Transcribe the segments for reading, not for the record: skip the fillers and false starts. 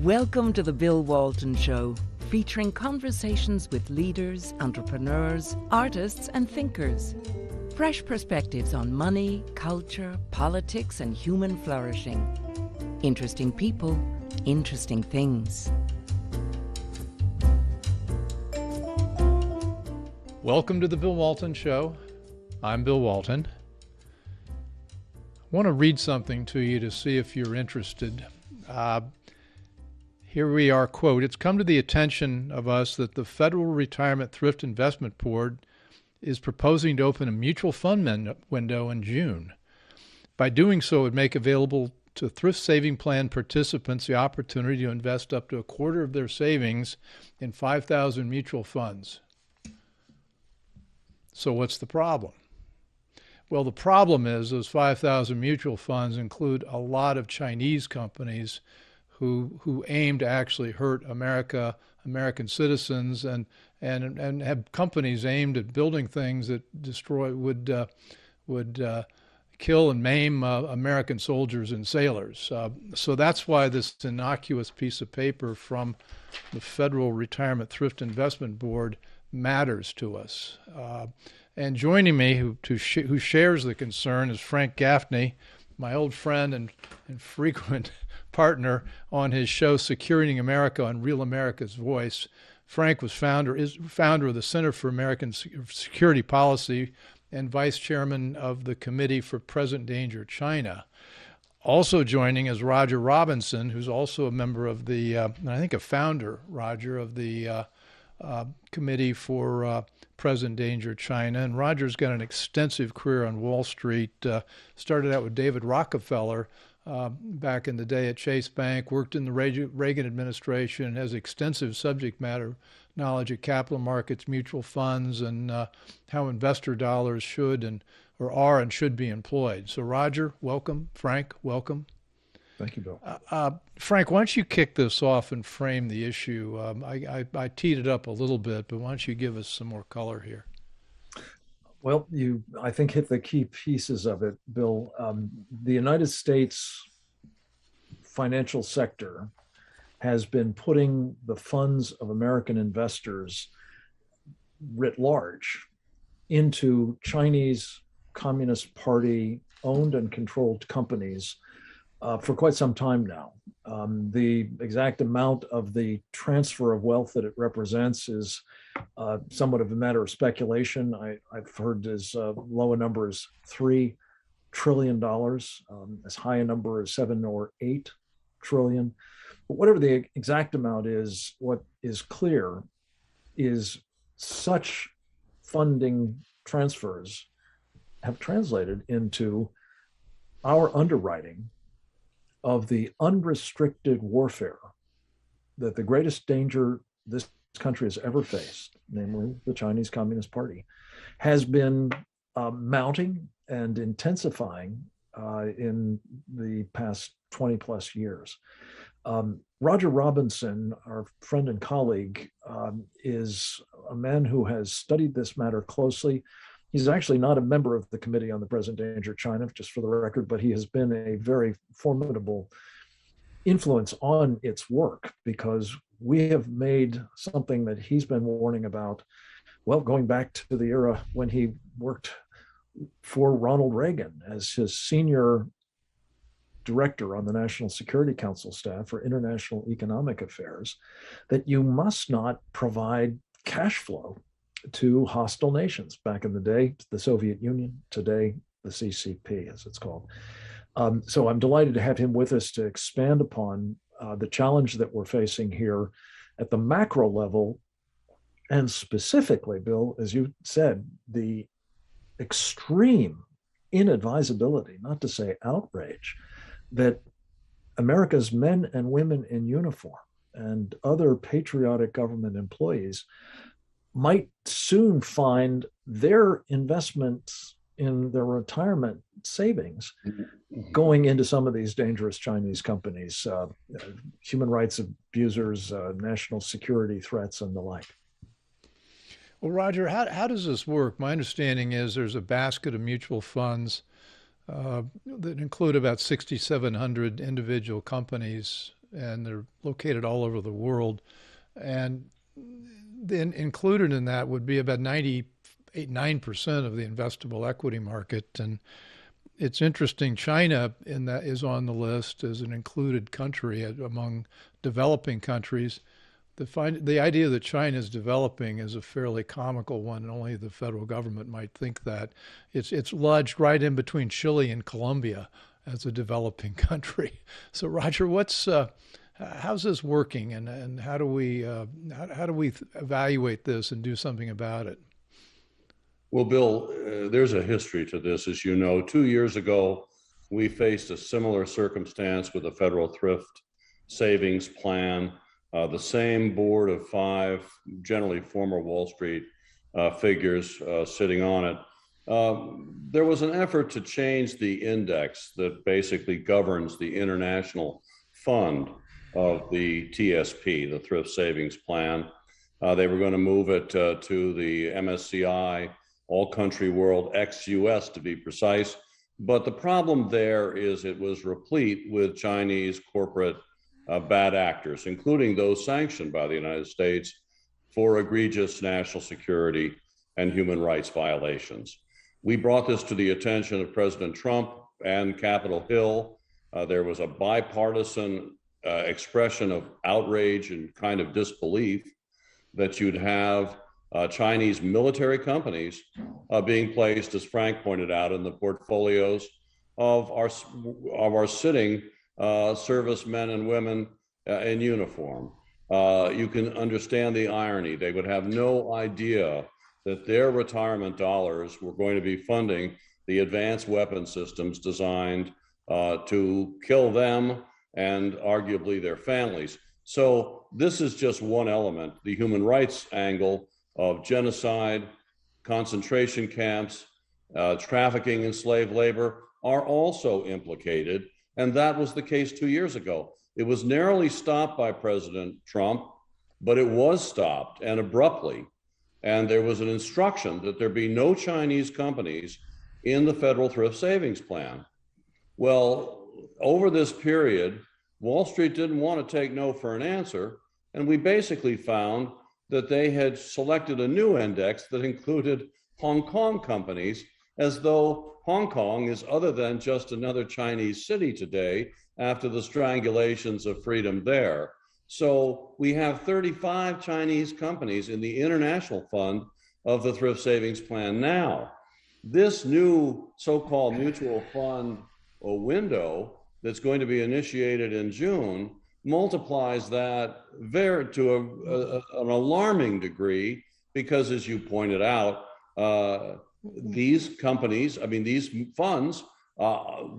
Welcome to the Bill Walton Show, featuring conversations with leaders, entrepreneurs, artists, and thinkers. Fresh perspectives on money, culture, politics, and human flourishing. Interesting people, interesting things. Welcome to the Bill Walton Show. I'm Bill Walton. I want to read something to you to see if you're interested. Here we are, quote, "It's come to the attention of us that the Federal Retirement Thrift Investment Board is proposing to open a mutual fund window in June. By doing so, it would make available to thrift saving plan participants the opportunity to invest up to a quarter of their savings in 5,000 mutual funds." So what's the problem? Well, the problem is those 5,000 mutual funds include a lot of Chinese companies who aim to actually hurt American citizens, and have companies aimed at building things that would kill and maim American soldiers and sailors. So that's why this innocuous piece of paper from the Federal Retirement Thrift Investment Board matters to us. And joining me, who shares the concern, is Frank Gaffney, my old friend and frequent partner on his show Securing America on Real America's Voice. Frank is founder of the Center for American Security Policy and vice chairman of the Committee for Present Danger China. Also joining is Roger Robinson, who's also a member of the, I think a founder, Roger, of the Committee for Present Danger China. And Roger's got an extensive career on Wall Street, started out with David Rockefeller back in the day at Chase Bank, worked in the Reagan administration, and has extensive subject matter knowledge of capital markets, mutual funds, and how investor dollars should and should be employed. So Roger, welcome. Frank, welcome. Thank you, Bill. Frank, why don't you kick this off and frame the issue? I teed it up a little bit, but why don't you give us some more color here? Well, you, I think, hit the key pieces of it, Bill. The United States financial sector has been putting the funds of American investors writ large into Chinese Communist Party owned and controlled companies for quite some time now. The exact amount of the transfer of wealth that it represents is somewhat of a matter of speculation. I've heard as low a number as $3 trillion, as high a number as 7 or 8 trillion. But whatever the exact amount is, what is clear is such funding transfers have translated into our underwriting of the unrestricted warfare that the greatest danger this country has ever faced, namely the Chinese Communist Party, has been mounting and intensifying in the past 20 plus years. Roger Robinson, our friend and colleague, is a man who has studied this matter closely. He's actually not a member of the Committee on the Present Danger China, just for the record, but he has been a very formidable influence on its work, because we have made something that he's been warning about, well, going back to the era when he worked for Ronald Reagan as his senior director on the National Security Council staff for international economic affairs, that you must not provide cash flow to hostile nations. Back in the day, the Soviet Union, today, the CCP, as it's called. So I'm delighted to have him with us to expand upon the challenge that we're facing here at the macro level, and specifically, Bill, as you said, the extreme inadvisability, not to say outrage, that America's men and women in uniform and other patriotic government employees might soon find their investments in their retirement savings going into some of these dangerous Chinese companies, human rights abusers, national security threats, and the like. Well, Roger, how does this work? My understanding is there's a basket of mutual funds that include about 6,700 individual companies and they're located all over the world. And then included in that would be about 9% of the investable equity market. And it's interesting, China in that is on the list as an included country among developing countries. The idea that China is developing is a fairly comical one, and only the federal government might think that. It's lodged right in between Chile and Colombia as a developing country. So, Roger, how's this working, and how do we evaluate this and do something about it? Well, Bill, there's a history to this. As you know, 2 years ago, we faced a similar circumstance with a federal thrift savings plan. The same board of 5, generally former Wall Street figures sitting on it. There was an effort to change the index that basically governs the international fund of the TSP, the Thrift Savings Plan. They were going to move it to the MSCI, All Country World ex-US to be precise. But the problem there is it was replete with Chinese corporate bad actors, including those sanctioned by the United States for egregious national security and human rights violations. We brought this to the attention of President Trump and Capitol Hill. There was a bipartisan expression of outrage and kind of disbelief that you'd have Chinese military companies being placed, as Frank pointed out, in the portfolios of our sitting servicemen and women in uniform. You can understand the irony. They would have no idea that their retirement dollars were going to be funding the advanced weapon systems designed to kill them and arguably their families. So this is just one element. The human rights angle of genocide, concentration camps, trafficking in slave labor are also implicated. And that was the case 2 years ago. It was narrowly stopped by President Trump, but it was stopped, and abruptly. And there was an instruction that there be no Chinese companies in the federal thrift savings plan. Well, over this period, Wall Street didn't want to take no for an answer. And we basically found that they had selected a new index that included Hong Kong companies, as though Hong Kong is other than just another Chinese city today after the strangulations of freedom there. So we have 35 Chinese companies in the international fund of the Thrift Savings Plan now. This new so-called mutual fund window that's going to be initiated in June multiplies that to an alarming degree, because as you pointed out, these companies, these funds,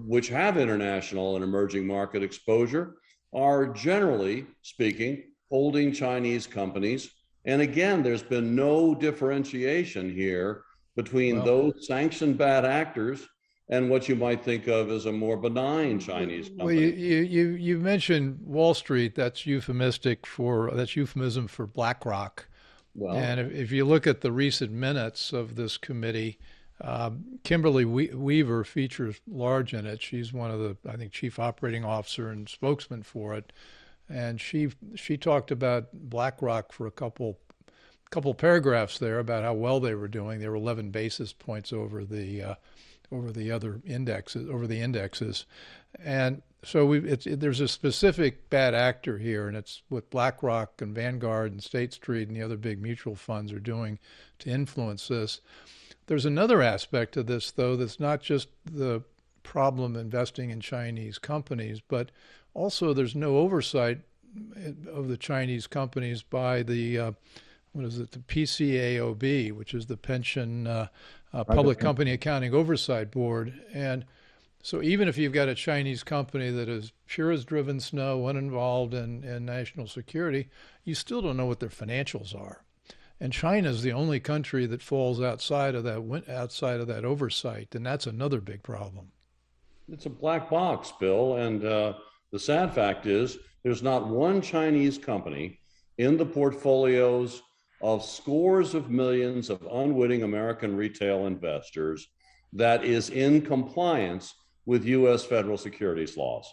which have international and emerging market exposure, are generally speaking holding Chinese companies. And again, there's been no differentiation here between those sanctioned bad actors and what you might think of as a more benign Chinese company. Well, you mentioned Wall Street. That's euphemism for BlackRock. Well, and if you look at the recent minutes of this committee, Kimberly Weaver features large in it. She's one of the, I think, chief operating officer and spokesman for it. And she talked about BlackRock for a couple paragraphs there about how well they were doing. They were 11 basis points over the other indexes, and so there's a specific bad actor here, and it's what BlackRock and Vanguard and State Street and the other big mutual funds are doing to influence this. There's another aspect of this, though, that's not just the problem investing in Chinese companies, but also there's no oversight of the Chinese companies by the the PCAOB, which is the Pension Public Company Accounting Oversight Board. And so even if you've got a Chinese company that is pure as driven snow, uninvolved in national security, you still don't know what their financials are. And China is the only country that falls outside of that oversight, and that's another big problem. It's a black box, Bill, and the sad fact is there's not one Chinese company in the portfolios of scores of millions of unwitting American retail investors that is in compliance with U.S. federal securities laws.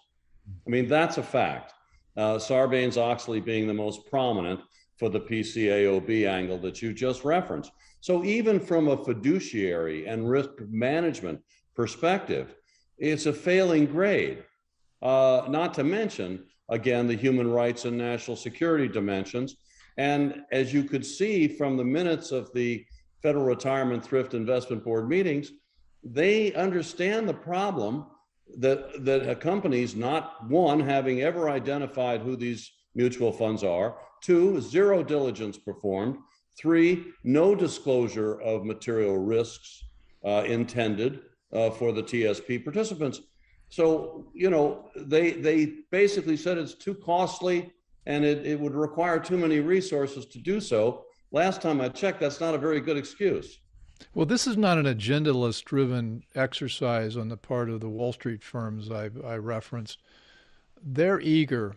That's a fact. Sarbanes-Oxley being the most prominent for the PCAOB angle that you just referenced. So even from a fiduciary and risk management perspective, it's a failing grade. Not to mention, again, the human rights and national security dimensions. And as you could see from the minutes of the Federal Retirement Thrift Investment Board meetings, they understand the problem that accompanies not one, having ever identified who these mutual funds are, two, zero diligence performed, three, no disclosure of material risks intended for the TSP participants. So, you know, they basically said it's too costly and it would require too many resources to do so. Last time I checked, that's not a very good excuse. Well, this is not an agendaless driven exercise on the part of the Wall Street firms I referenced. They're eager,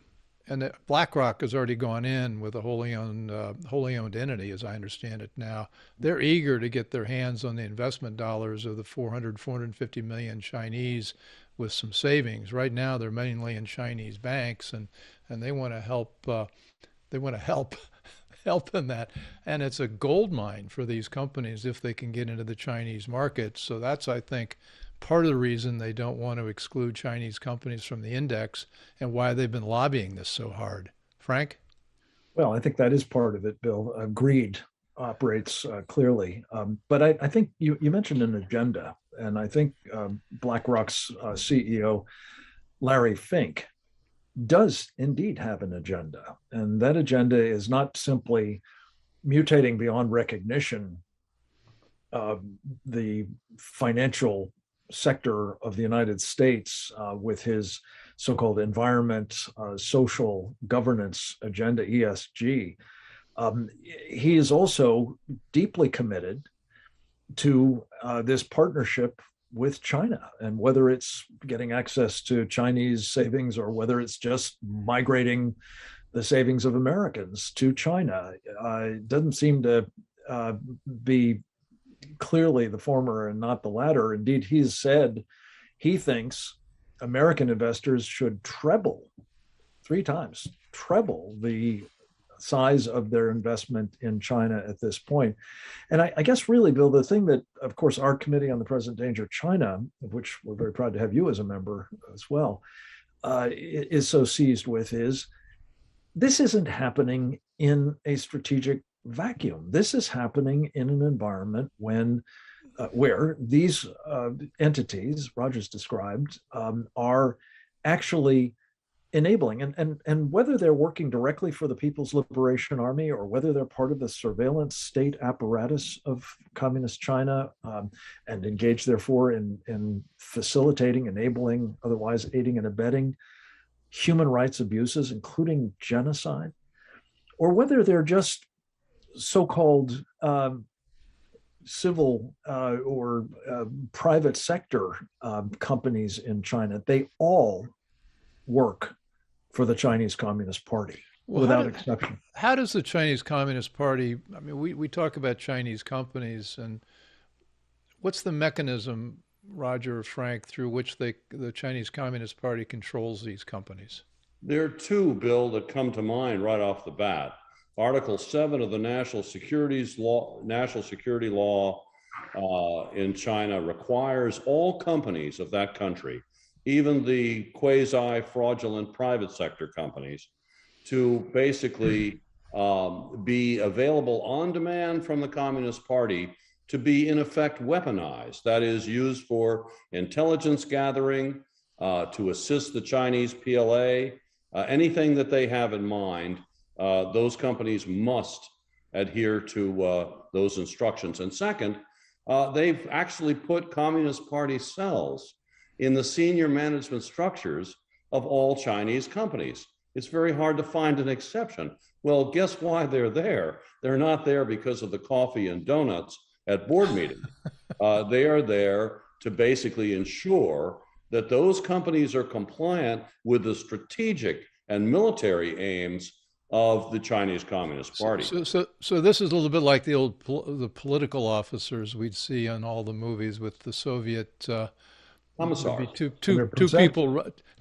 and BlackRock has already gone in with a wholly owned entity, as I understand it now. They're eager to get their hands on the investment dollars of the 450 million Chinese with some savings. Right now, they're mainly in Chinese banks, and they want to help. Help in that, and it's a gold mine for these companies if they can get into the Chinese market. So that's, I think, part of the reason they don't want to exclude Chinese companies from the index and why they've been lobbying this so hard. Frank? Well, I think that is part of it, Bill. Greed operates clearly. But I think you mentioned an agenda, and I think BlackRock's CEO, Larry Fink, does indeed have an agenda. And that agenda is not simply mutating beyond recognition the financial sector of the United States with his so-called environment, social governance agenda, ESG. He is also deeply committed to this partnership with China, and whether it's getting access to Chinese savings or whether it's just migrating the savings of Americans to China, it doesn't seem to be clearly the former and not the latter. Indeed, he's said he thinks American investors should treble the size of their investment in China at this point. And I guess really, Bill, the thing that, of course, our Committee on the Present Danger of China, of which we're very proud to have you as a member as well, is so seized with is this isn't happening in a strategic vacuum. This is happening in an environment where these entities, Roger's described, are actually enabling, and whether they're working directly for the People's Liberation Army or whether they're part of the surveillance state apparatus of communist China and engaged therefore in facilitating, enabling, otherwise aiding and abetting human rights abuses, including genocide, or whether they're just so-called civil or private sector companies in China, they all work for the Chinese Communist Party, without exception. How does the Chinese Communist Party, I mean, we talk about Chinese companies, and what's the mechanism, Roger or Frank, through which the Chinese Communist Party controls these companies? There are two, Bill, that come to mind right off the bat. Article 7 of the National Security Law in China requires all companies of that country, even the quasi-fraudulent private sector companies, to basically be available on demand from the Communist Party to be in effect weaponized. That is, used for intelligence gathering, to assist the Chinese PLA, anything that they have in mind, those companies must adhere to those instructions. And second, they've actually put Communist Party cells in the senior management structures of all Chinese companies. It's very hard to find an exception. Well, guess why they're there? They're not there because of the coffee and donuts at board meetings. They are there to basically ensure that those companies are compliant with the strategic and military aims of the Chinese Communist Party. So this is a little bit like the political officers we'd see on all the movies with the Soviet There'd be Commissars.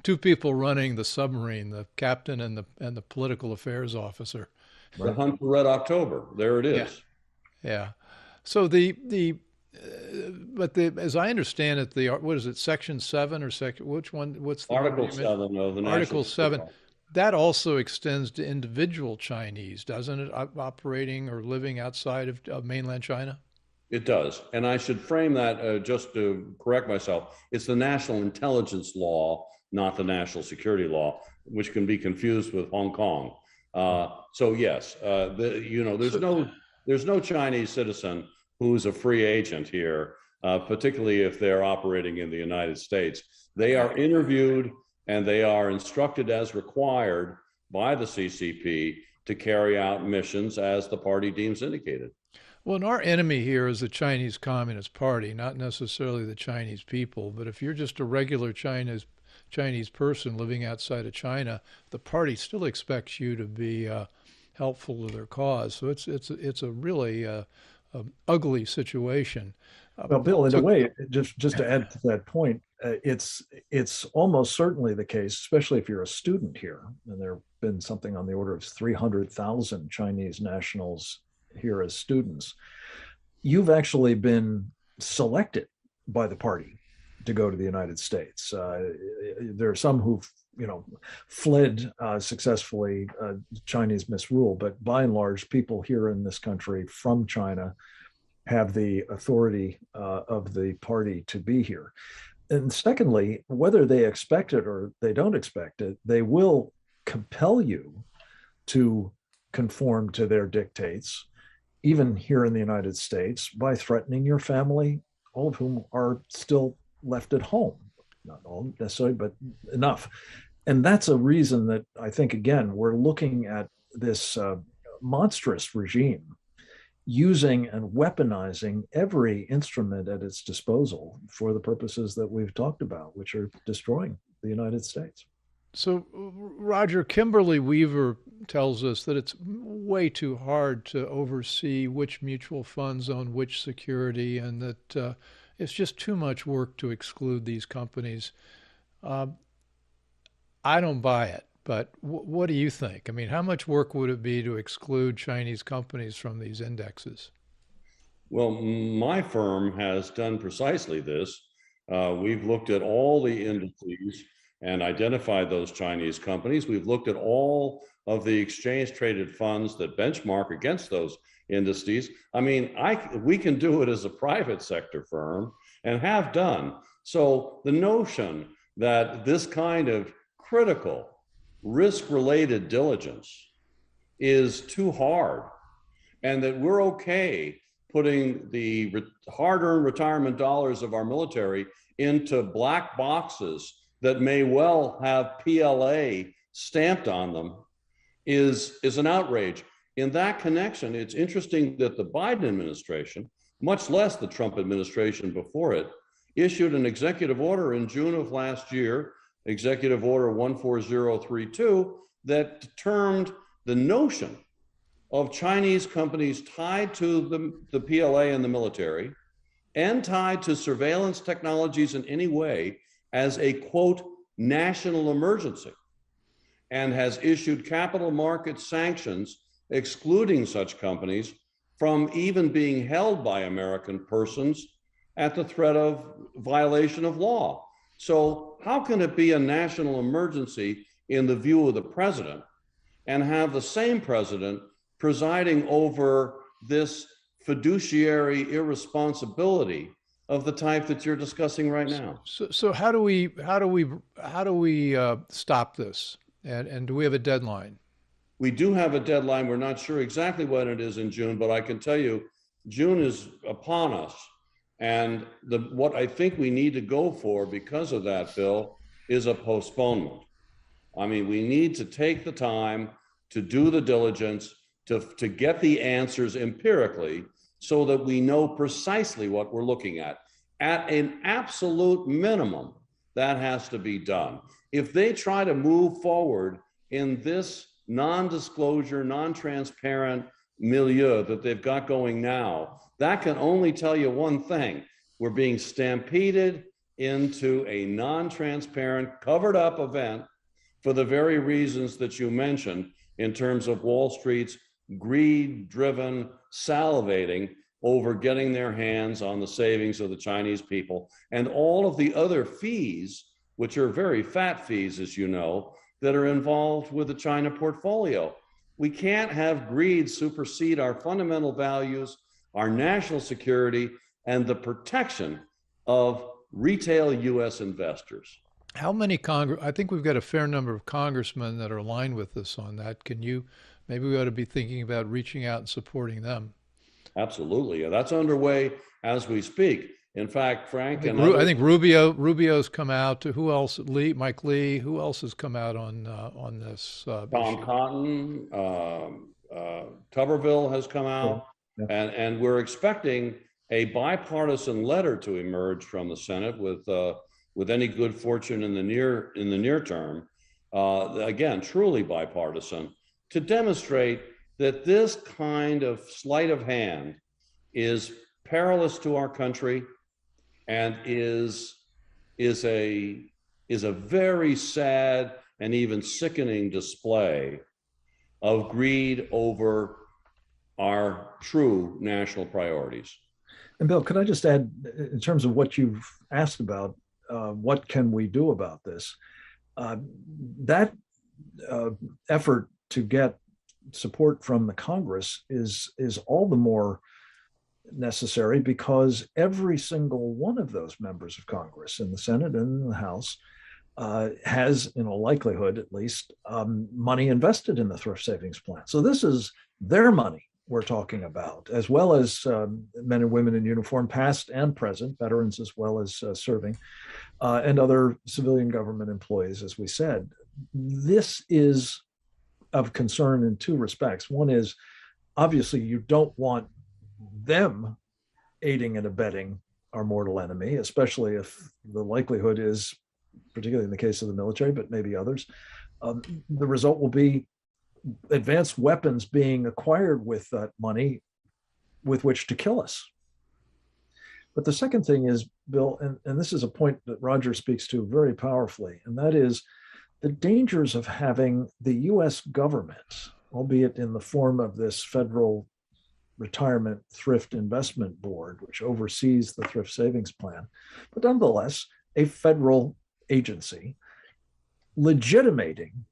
two people running the submarine, the captain and the political affairs officer. The hunt for Red October. There it Yeah, is. yeah. So as I understand it, what is it, Section 7 or which one? What's the Article number you mentioned? 7 of the Article National 7. Security Law. That also extends to individual Chinese, doesn't it? Operating or living outside of mainland China? It does. And I should frame that, just to correct myself, it's the National Intelligence Law, not the National Security Law, which can be confused with Hong Kong. So yes, there's no Chinese citizen who's a free agent here, particularly if they're operating in the United States. They are interviewed and they are instructed as required by the CCP to carry out missions as the party deems indicated. Well, and our enemy here is the Chinese Communist Party, not necessarily the Chinese people. But if you're just a regular Chinese person living outside of China, the party still expects you to be helpful to their cause. So it's a really ugly situation. Well, Bill, in a way, just to add to that point, it's almost certainly the case, especially if you're a student here, and there have been something on the order of 300,000 Chinese nationals here as students. You've actually been selected by the party to go to the United States. There are some who've fled successfully Chinese misrule, but by and large, people here in this country from China have the authority of the party to be here. And secondly, whether they expect it or they don't expect it, they will compel you to conform to their dictates, even here in the United States, by threatening your family, all of whom are still left at home. Not all necessarily, but enough. And that's a reason that I think, again, we're looking at this monstrous regime using and weaponizing every instrument at its disposal for the purposes that we've talked about, which are destroying the United States. So, Roger, Kimberly Weaver tells us that it's way too hard to oversee which mutual funds own which security, and that it's just too much work to exclude these companies. I don't buy it, but what do you think? I mean, how much work would it be to exclude Chinese companies from these indexes? Well, my firm has done precisely this. We've looked at all the indices and identified those Chinese companies. We've looked at all of the exchange-traded funds that benchmark against those indices. I mean, we can do it as a private sector firm and have done. So the notion that this kind of critical risk-related diligence is too hard and that we're okay putting the hard-earned retirement dollars of our military into black boxes that may well have PLA stamped on them is an outrage. In that connection, it's interesting that the Biden administration, much less the Trump administration before it, issued an executive order in June of last year, Executive Order 14032, that termed the notion of Chinese companies tied to the PLA and the military and tied to surveillance technologies in any way as a, quote, national emergency, and has issued capital market sanctions excluding such companies from even being held by American persons at the threat of violation of law. So how can it be a national emergency in the view of the president and have the same president presiding over this fiduciary irresponsibility of the type that you're discussing right now? So how do we stop this? And do we have a deadline? We do have a deadline. We're not sure exactly when it is in June, but I can tell you June is upon us. And what I think we need to go for because of that, Bill, is a postponement. I mean, we need to take the time to do the diligence, to get the answers empirically so that we know precisely what we're looking at. At an absolute minimum, that has to be done. If they try to move forward in this non-disclosure, non-transparent milieu that they've got going now, that can only tell you one thing. We're being stampeded into a non-transparent, covered up event for the very reasons that you mentioned in terms of Wall Street's greed-driven salivating over getting their hands on the savings of the Chinese people and all of the other fees, which are very fat fees, as you know, that are involved with the China portfolio. We can't have greed supersede our fundamental values, our national security, and the protection of retail U.S. investors. How many I think we've got a fair number of congressmen that are aligned with us on that. Maybe we ought to be thinking about reaching out and supporting them. Absolutely. That's underway as we speak. In fact, Frank, I think Rubio's come out. Who else? Mike Lee. Who else has come out on this? Tom issue? Cotton, Tuberville has come out, Yeah. and we're expecting a bipartisan letter to emerge from the Senate with any good fortune in the near term. Again, truly bipartisan, to demonstrate that this kind of sleight of hand is perilous to our country and is a very sad and even sickening display of greed over our true national priorities. And Bill, could I just add, in terms of what you've asked about, what can we do about this? That effort to get support from the Congress is all the more necessary because every single one of those members of Congress in the Senate and in the House has, in all likelihood at least, money invested in the thrift savings plan. So this is their money we're talking about, as well as men and women in uniform, past and present, veterans as well as serving, and other civilian government employees, as we said. This is of concern in two respects. One is, obviously, you don't want them aiding and abetting our mortal enemy, especially if the likelihood is, particularly in the case of the military, but maybe others, the result will be advanced weapons being acquired with that money with which to kill us. But the second thing is, Bill, and this is a point that Roger speaks to very powerfully, and that is the dangers of having the US government, albeit in the form of this federal retirement thrift investment board, which oversees the thrift savings plan, but nonetheless, a federal agency legitimating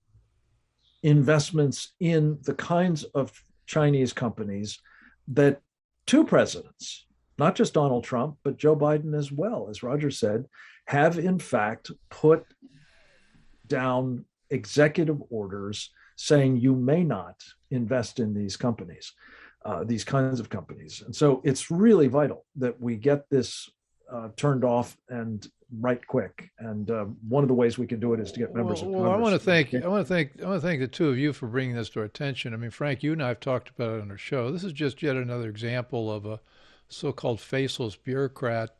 investments in the kinds of Chinese companies that two presidents, not just Donald Trump, but Joe Biden as well, as Roger said, have in fact put down executive orders saying you may not invest in these companies, these kinds of companies. And so it's really vital that we get this turned off and right quick. And one of the ways we can do it is to get members of Congress. I want to thank the two of you for bringing this to our attention. I mean, Frank, you and I have talked about it on our show. This is just yet another example of a so-called faceless bureaucrat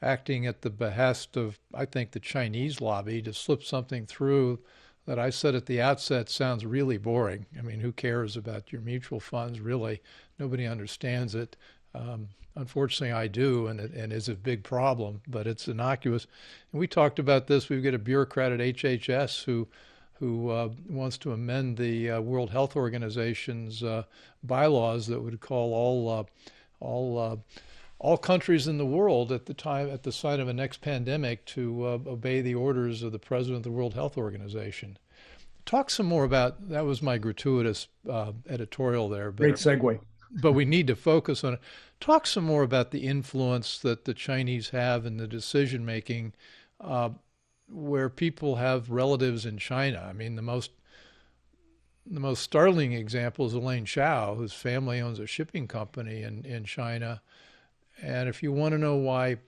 acting at the behest of, I think, the Chinese lobby to slip something through that I said at the outset sounds really boring. I mean, who cares about your mutual funds, really? Nobody understands it. Unfortunately, I do, and it's a big problem, but it's innocuous. And we talked about this. We've got a bureaucrat at HHS who wants to amend the World Health Organization's bylaws that would call all countries in the world at the sign of a next pandemic to obey the orders of the president of the World Health Organization. Talk some more about that. Was my gratuitous editorial there? Great segue. But we need to focus on it. Talk some more about the influence that the Chinese have in the decision making, where people have relatives in China. I mean, the most startling example is Elaine Chao, whose family owns a shipping company in China. And if you want to know why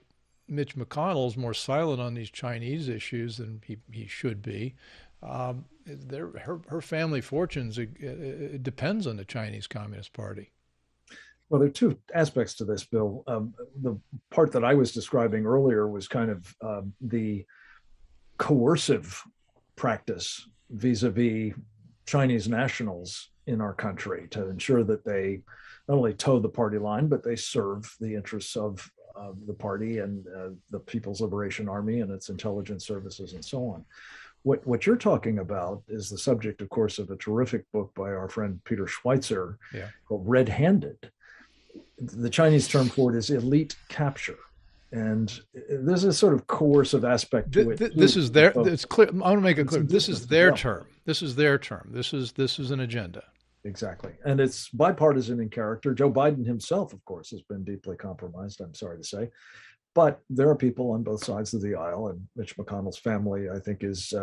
Mitch McConnell is more silent on these Chinese issues than he should be, her family fortunes it depends on the Chinese Communist Party. Well, there are two aspects to this, Bill. The part that I was describing earlier was kind of the coercive practice vis-a-vis Chinese nationals in our country to ensure that they not only toe the party line, but they serve the interests of the party and the People's Liberation Army and its intelligence services and so on. What you're talking about is the subject, of course, of a terrific book by our friend Peter Schweitzer called Red Handed. The Chinese term for it is elite capture. And there's a sort of coercive aspect to it. This is their, it's clear. I want to make it clear. This is their term. This is their term. This is an agenda. Exactly. And it's bipartisan in character. Joe Biden himself, of course, has been deeply compromised, I'm sorry to say. But there are people on both sides of the aisle, and Mitch McConnell's family, I think, is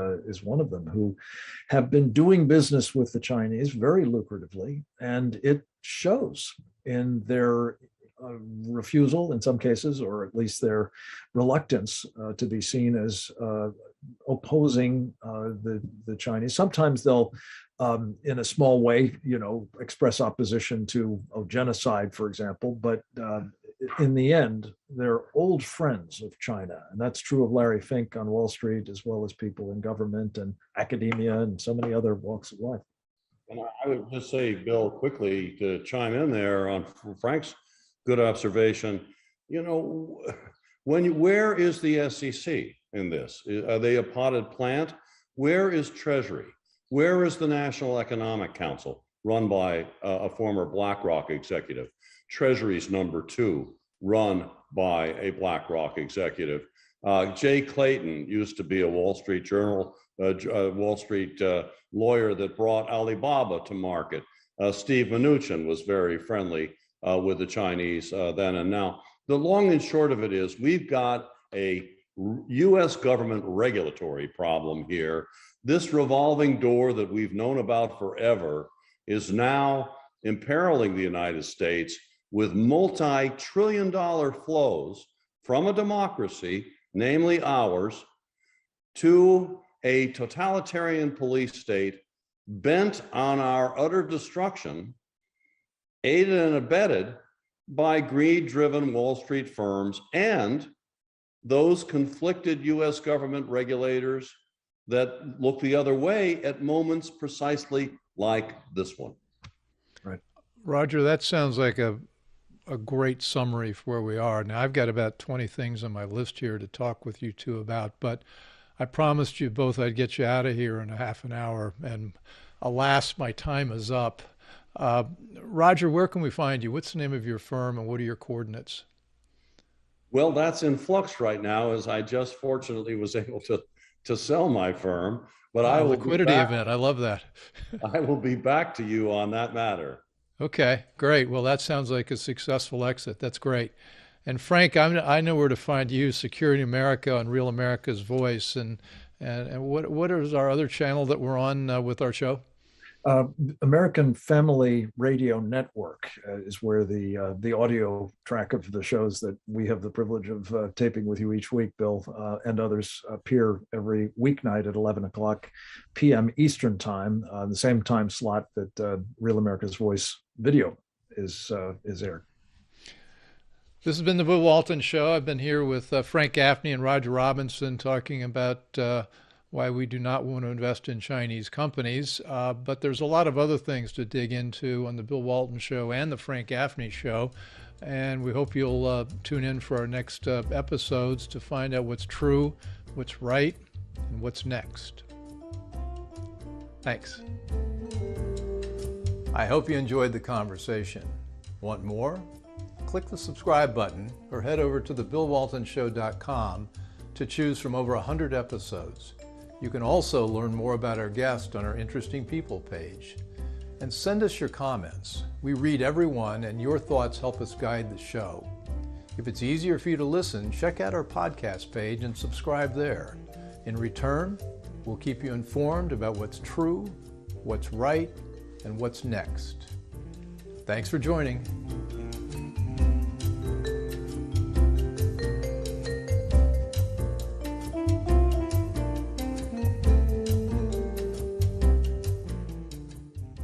one of them, who have been doing business with the Chinese very lucratively. And it shows in their refusal in some cases, or at least their reluctance to be seen as opposing the Chinese. Sometimes they'll, in a small way, express opposition to genocide, for example, but in the end, they're old friends of China. And that's true of Larry Fink on Wall Street, as well as people in government and academia and so many other walks of life. And I would just say, Bill, quickly to chime in there on Frank's good observation. Where is the SEC in this? Are they a potted plant? Where is Treasury? Where is the National Economic Council, run by a former BlackRock executive? Treasury's number 2, run by a BlackRock executive. Jay Clayton used to be a Wall Street Journal, Wall Street lawyer that brought Alibaba to market. Steve Mnuchin was very friendly with the Chinese then and now. The long and short of it is we've got a U.S. government regulatory problem here. This revolving door that we've known about forever is now imperiling the United States with multi-trillion-dollar flows from a democracy, namely ours, to a totalitarian police state bent on our utter destruction, aided and abetted by greed-driven Wall Street firms and those conflicted U.S. government regulators that look the other way at moments precisely like this one. Right. Roger, that sounds like a great summary for where we are. Now, I've got about 20 things on my list here to talk with you two about, but I promised you both I'd get you out of here in a half an hour, and alas, my time is up. Roger, where can we find you? What's the name of your firm and what are your coordinates? Well, that's in flux right now, as I just fortunately was able to sell my firm. But I will liquidity event. I love that. I will be back to you on that matter. Okay, great. Well, that sounds like a successful exit. That's great. And Frank, I know where to find you, Security America on Real America's Voice. And what is our other channel that we're on with our show? American Family Radio Network is where the audio track of the shows that we have the privilege of taping with you each week, Bill, and others appear every weeknight at 11 o'clock p.m. Eastern Time, the same time slot that Real America's Voice video is aired. This has been the Bill Walton Show. I've been here with Frank Gaffney and Roger Robinson talking about why we do not want to invest in Chinese companies. But there's a lot of other things to dig into on the Bill Walton Show and the Frank Gaffney Show. And we hope you'll tune in for our next episodes to find out what's true, what's right, and what's next. Thanks. I hope you enjoyed the conversation. Want more? Click the subscribe button or head over to thebillwaltonshow.com to choose from over 100 episodes. You can also learn more about our guest on our Interesting People page. And send us your comments. We read every one, and your thoughts help us guide the show. If it's easier for you to listen, check out our podcast page and subscribe there. In return, we'll keep you informed about what's true, what's right, and what's next. Thanks for joining.